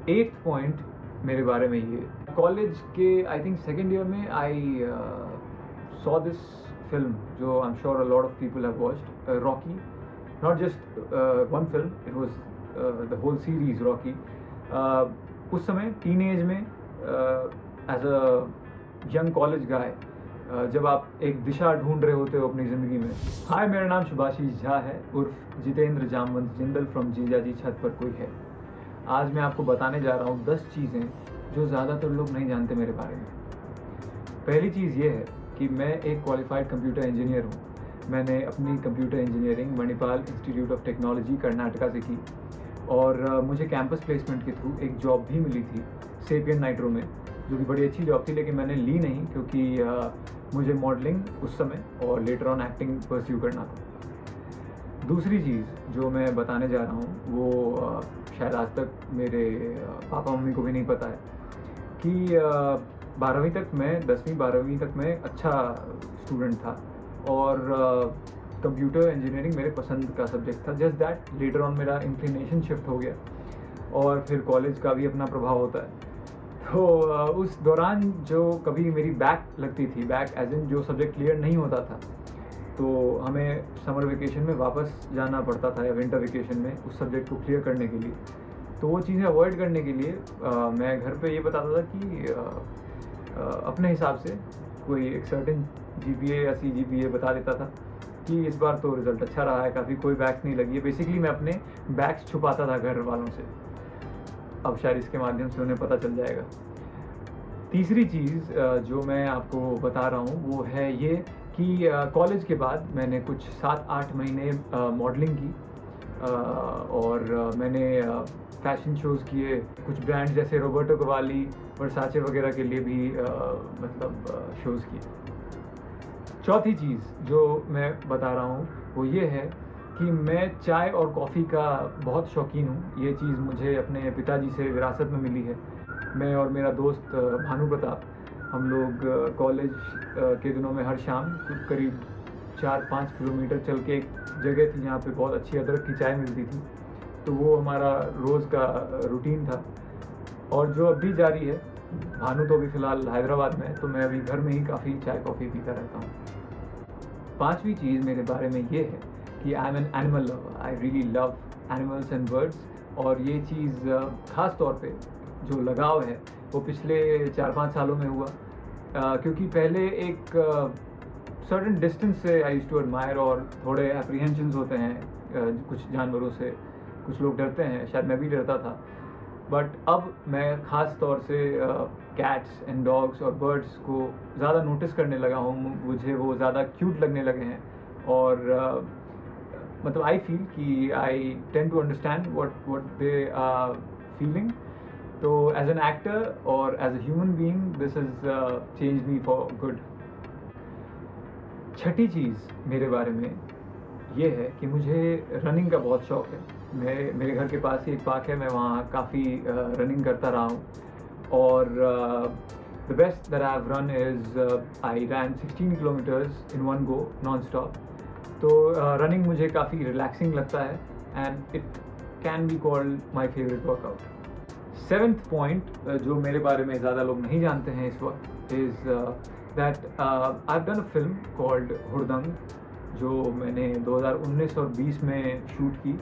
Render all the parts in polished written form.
Eight point मेरे बारे में ये, कॉलेज के आई थिंक सेकेंड ईयर में आई सॉ दिस फिल्म जो I am sure a lot of people have watched, Rocky. Not just one film, it was the whole series Rocky. उस समय teenage में as a young college guy, जब आप एक दिशा ढूंढ रहे होते हो अपनी ज़िंदगी में. हाय, मेरा नाम शुभाशीष झा है उर्फ जितेंद्र जामवंत जिंदल फ्रॉम जीजाजी छत पर कोई है. आज मैं आपको बताने जा रहा हूँ 10 चीज़ें जो ज़्यादातर लोग नहीं जानते मेरे बारे में. पहली चीज़ ये है कि मैं एक क्वालिफाइड कंप्यूटर इंजीनियर हूँ. मैंने अपनी computer engineering Manipal institute of technology Karnataka से की और मुझे कैंपस प्लेसमेंट के थ्रू एक जॉब भी मिली थी सेपियन नाइट्रो में, जो कि बड़ी अच्छी जॉब थी, लेकिन मैंने ली नहीं क्योंकि मुझे मॉडलिंग उस समय और लेटर ऑन एक्टिंग परस्यू करना था. दूसरी चीज़ जो मैं बताने जा रहा हूँ वो शायद आज तक मेरे पापा मम्मी को भी नहीं पता है कि 12वीं तक मैं 10वीं 12वीं तक मैं अच्छा स्टूडेंट था और कंप्यूटर इंजीनियरिंग मेरे पसंद का सब्जेक्ट था. जस्ट दैट लेटर ऑन मेरा इंक्लिनेशन शिफ्ट हो गया और फिर कॉलेज का भी अपना प्रभाव होता है. तो उस दौरान जो कभी मेरी बैक लगती थी, बैक एज इन जो सब्जेक्ट क्लियर नहीं होता था, तो हमें समर वेकेशन में वापस जाना पड़ता था या विंटर वेकेशन में उस सब्जेक्ट को क्लियर करने के लिए. तो वो चीज़ें अवॉइड करने के लिए मैं घर पे ये बताता था कि अपने हिसाब से कोई एक सर्टेन GPA या CGPA बता देता था कि इस बार तो रिज़ल्ट अच्छा रहा है, काफ़ी कोई बैक्स नहीं लगी है. बेसिकली मैं अपने बैक्स छुपाता था घर वालों से. अब शायद इसके माध्यम से उन्हें पता चल जाएगा. तीसरी चीज़ जो मैं आपको बता रहा हूँ वो है ये कि कॉलेज के बाद मैंने कुछ 7-8 महीने मॉडलिंग की और मैंने फैशन शोज़ किए. कुछ ब्रांड जैसे रोबर्टो कवाली, वर्साचे वगैरह के लिए भी मतलब शोज़ किए. चौथी चीज़ जो मैं बता रहा हूँ वो ये है कि मैं चाय और कॉफ़ी का बहुत शौकीन हूँ. ये चीज़ मुझे अपने पिताजी से विरासत में मिली है. मैं और मेरा दोस्त भानु प्रताप, हम लोग कॉलेज के दिनों में हर शाम करीब 4-5 किलोमीटर चल के एक जगह थी जहाँ पे बहुत अच्छी अदरक की चाय मिलती थी. तो वो हमारा रोज़ का रूटीन था और जो अब भी जारी है. भानु तो अभी फ़िलहाल हैदराबाद में है, तो मैं अभी घर में ही काफ़ी चाय कॉफ़ी पीता रहता हूँ. पांचवी चीज़ मेरे बारे में ये है कि I am an animal lover. I really love animals and birds. और ये चीज़ ख़ास तौर पे जो लगाव है वो पिछले 4-5 सालों में हुआ, क्योंकि पहले एक सर्टेन डिस्टेंस से आई यूज्ड टू एडमायर और थोड़े एप्रीहेंशंस होते हैं कुछ जानवरों से. कुछ लोग डरते हैं, शायद मैं भी डरता था. बट अब मैं ख़ास तौर से कैट्स एंड डॉग्स और बर्ड्स को ज़्यादा नोटिस करने लगा हूँ. मुझे वो ज़्यादा क्यूट लगने लगे हैं और मतलब आई फील कि I tend to understand what they are feeling. तो एज एन एक्टर और as a human being this is change me for good. छठी चीज़ मेरे बारे में ये है कि मुझे रनिंग का बहुत शौक़ है. मेरे घर के पास ही एक पार्क है, मैं वहाँ काफ़ी रनिंग करता रहा हूँ. और the best that I have run is I ran 16 kilometres in one go non stop. तो रनिंग मुझे काफ़ी रिलैक्सिंग लगता है and it can be called my favourite workout. 7th point जो मेरे बारे में ज़्यादा लोग नहीं जानते हैं इस वक्त is that I have done a film called Hurdang, जो मैंने 2019 और 20 में शूट की.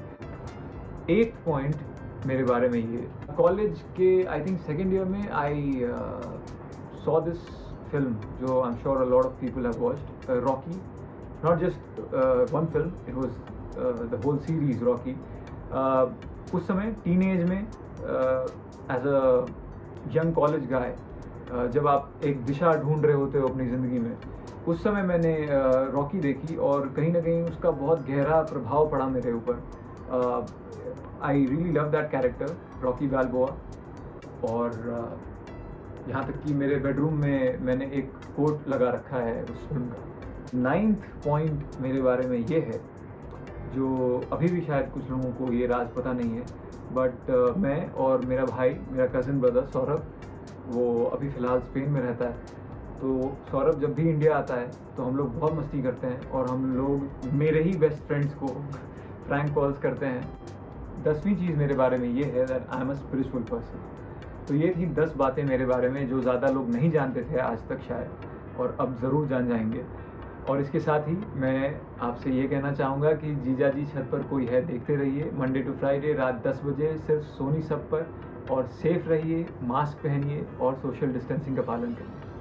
8th पॉइंट मेरे बारे में ये, कॉलेज के आई थिंक सेकेंड ईयर में आई सॉ दिस फिल्म जो I am sure a lot of people have watched, Rocky. Not just one film, it was the whole series Rocky. उस समय teenage में as a young college guy, जब आप एक दिशा ढूंढ रहे होते हो अपनी ज़िंदगी में, उस समय मैंने रॉकी देखी और कहीं ना कहीं उसका बहुत गहरा प्रभाव पड़ा मेरे ऊपर. I really love that character Rocky Balboa. और यहाँ तक कि मेरे बेडरूम में मैंने एक कोट लगा रखा है उस फिल्म का. 9th पॉइंट मेरे बारे में ये है जो अभी भी शायद कुछ लोगों को ये राज पता नहीं है, बट मैं और मेरा भाई, मेरा कज़न ब्रदर सौरभ, वो अभी फ़िलहाल स्पेन में रहता है. तो सौरभ जब भी इंडिया आता है तो हम लोग बहुत मस्ती करते हैं और हम लोग मेरे ही बेस्ट फ्रेंड्स को प्रैंक कॉल्स करते हैं. 10वीं चीज़ मेरे बारे में ये है that I am a spiritual person. तो ये थी 10 बातें मेरे बारे में जो ज़्यादा लोग नहीं जानते थे आज तक शायद, और अब ज़रूर जान जाएंगे। और इसके साथ ही मैं आपसे ये कहना चाहूँगा कि जीजाजी छत पर कोई है देखते रहिए, मंडे टू फ्राइडे रात 10 बजे सिर्फ सोनी सब पर। और सेफ रहिए, मास्क पहनिए और सोशल डिस्टेंसिंग का पालन करिए।